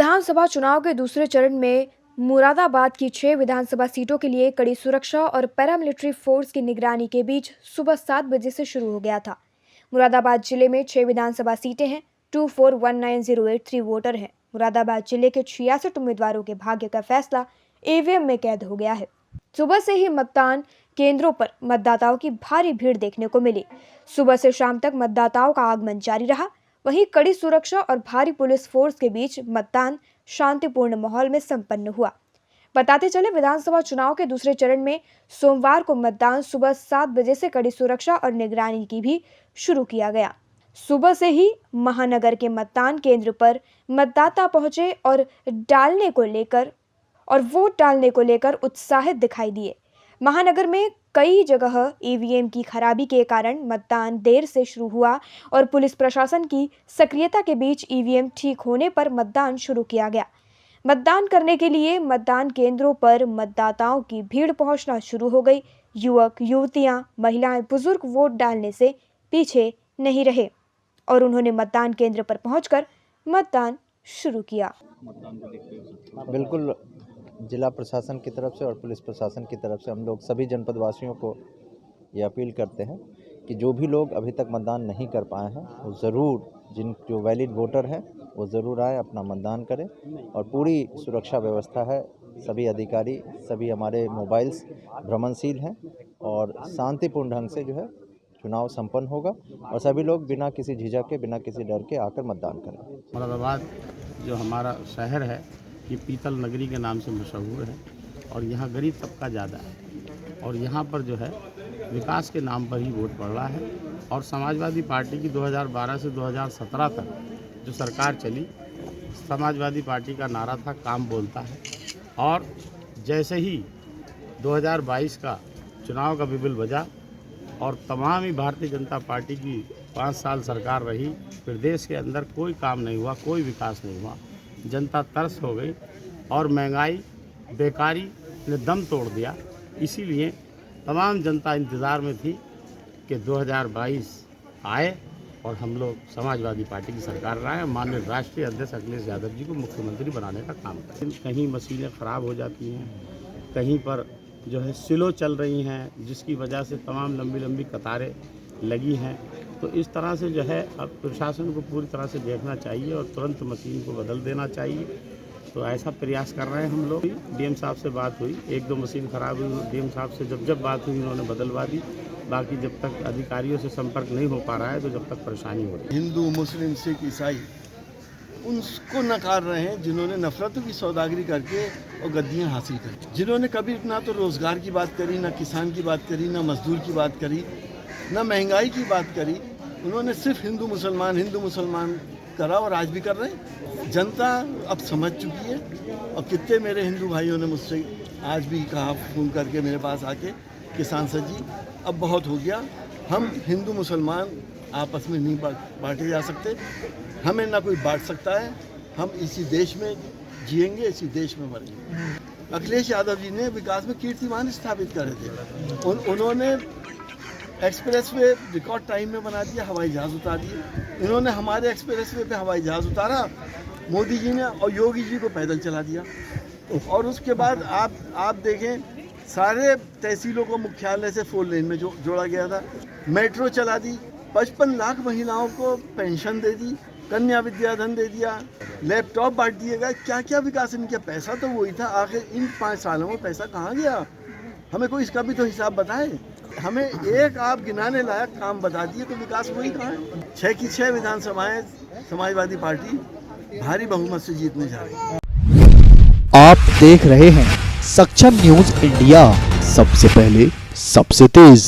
विधानसभा चुनाव के दूसरे चरण में मुरादाबाद की 6 विधानसभा सीटों के लिए कड़ी सुरक्षा और पैरामिलिट्री फोर्स की निगरानी के बीच सुबह 7 बजे से शुरू हो गया था। मुरादाबाद जिले में 6 विधानसभा सीटें हैं। 2419,083 वोटर हैं। मुरादाबाद जिले के 66 उम्मीदवारों के भाग्य का फैसला ईवीएम में कैद हो गया है। सुबह से ही मतदान केंद्रों पर मतदाताओं की भारी भीड़ देखने को मिली। सुबह से शाम तक मतदाताओं का आगमन जारी रहा। वहीं कड़ी सुरक्षा और भारी पुलिस फोर्स के बीच मतदान शांतिपूर्ण माहौल में संपन्न हुआ। बताते चले, विधानसभा चुनाव के दूसरे चरण में सोमवार को मतदान सुबह 7 बजे से कड़ी सुरक्षा और निगरानी की भी शुरू किया गया। सुबह से ही महानगर के मतदान केंद्र पर मतदाता पहुंचे और वोट डालने को लेकर उत्साहित दिखाई दिए। महानगर में कई जगह ईवीएम की खराबी के कारण मतदान देर से शुरू हुआ और पुलिस प्रशासन की सक्रियता के बीच ईवीएम ठीक होने पर मतदान शुरू किया गया। मतदान करने के लिए मतदान केंद्रों पर मतदाताओं की भीड़ पहुंचना शुरू हो गई। युवक, युवतियां, महिलाएं, बुजुर्ग वोट डालने से पीछे नहीं रहे और उन्होंने मतदान केंद्र पर पहुंचकर मतदान शुरू किया। बिल्कुल, जिला प्रशासन की तरफ से और पुलिस प्रशासन की तरफ से हम लोग सभी जनपद वासियों को ये अपील करते हैं कि जो भी लोग अभी तक मतदान नहीं कर पाए हैं वो ज़रूर, जो वैलिड वोटर हैं वो ज़रूर आए, अपना मतदान करें। और पूरी सुरक्षा व्यवस्था है। सभी अधिकारी, सभी हमारे मोबाइल्स भ्रमणशील हैं और शांतिपूर्ण ढंग से जो है चुनाव संपन्न होगा और सभी लोग बिना किसी झिझक के, बिना किसी डर के आकर मतदान करें। मुरादाबाद जो हमारा शहर है ये पीतल नगरी के नाम से मशहूर है और यहाँ गरीब तबका ज़्यादा है और यहाँ पर जो है विकास के नाम पर ही वोट पड़ रहा है। और समाजवादी पार्टी की 2012 से 2017 तक जो सरकार चली, समाजवादी पार्टी का नारा था काम बोलता है। और जैसे ही 2022 का चुनाव का बिगुल बजा और तमाम ही भारतीय जनता पार्टी की 5 साल सरकार रही, फिर देश के अंदर कोई काम नहीं हुआ, कोई विकास नहीं हुआ। जनता तरस हो गई और महंगाई, बेकारी ने दम तोड़ दिया। इसीलिए तमाम जनता इंतज़ार में थी कि 2022 आए और हम लोग समाजवादी पार्टी की सरकार लाएं, माननीय राष्ट्रीय अध्यक्ष अखिलेश यादव जी को मुख्यमंत्री बनाने का काम करें। कहीं मशीनें ख़राब हो जाती हैं, कहीं पर जो है स्लो चल रही हैं, जिसकी वजह से तमाम लंबी लंबी कतारें लगी हैं। तो इस तरह से जो है अब प्रशासन को पूरी तरह से देखना चाहिए और तुरंत मशीन को बदल देना चाहिए। तो ऐसा प्रयास कर रहे हैं हम लोग। डीएम साहब से बात हुई, 1-2 मशीन ख़राब हुई, डीएम साहब से जब बात हुई उन्होंने बदलवा दी। बाकी जब तक अधिकारियों से संपर्क नहीं हो पा रहा है तो जब तक परेशानी हो रही है। हिंदू, मुस्लिम, सिख, ईसाई उनको नकार रहे हैं जिन्होंने नफरतों की सौदागरी करके और गद्दियाँ हासिल करी, जिन्होंने कभी ना तो रोज़गार की बात करी, ना किसान की बात करी, ना मजदूर की बात करी, ना महंगाई की बात करी। उन्होंने सिर्फ हिंदू मुसलमान करा और आज भी कर रहे हैं। जनता अब समझ चुकी है और कितने मेरे हिंदू भाइयों ने मुझसे आज भी कहा फ़ोन करके मेरे पास आके कि सांसद जी अब बहुत हो गया, हम हिंदू मुसलमान आपस में नहीं बांटे जा सकते, हमें ना कोई बांट सकता है, हम इसी देश में जिएंगे, इसी देश में मरेंगे। अखिलेश यादव जी ने विकास में कीर्तिमान स्थापित करे थे। उन्होंने एक्सप्रेस वे रिकॉर्ड टाइम में बना दिया, हवाई जहाज़ उतार दिए। इन्होंने हमारे एक्सप्रेस वे पे हवाई जहाज़ उतारा, मोदी जी ने, और योगी जी को पैदल चला दिया। और उसके बाद आप देखें, सारे तहसीलों को मुख्यालय से 4 लेन में जोड़ा गया था। मेट्रो चला दी, 55 लाख महिलाओं को पेंशन दे दी, कन्या विद्याधन दे दिया, लैपटॉप बांट दिए गए। क्या क्या विकास इनका? पैसा तो वही था। आखिर इन 5 सालों में पैसा कहाँ गया? हमें कोई इसका भी तो हिसाब बताए। हमें एक आप गिनाने लायक काम बता दिए तो विकास वही कहाँ है? 6 की 6 विधानसभाएं समाजवादी पार्टी भारी बहुमत से जीतने जा रही है। आप देख रहे हैं सक्षम न्यूज इंडिया, सबसे पहले सबसे तेज।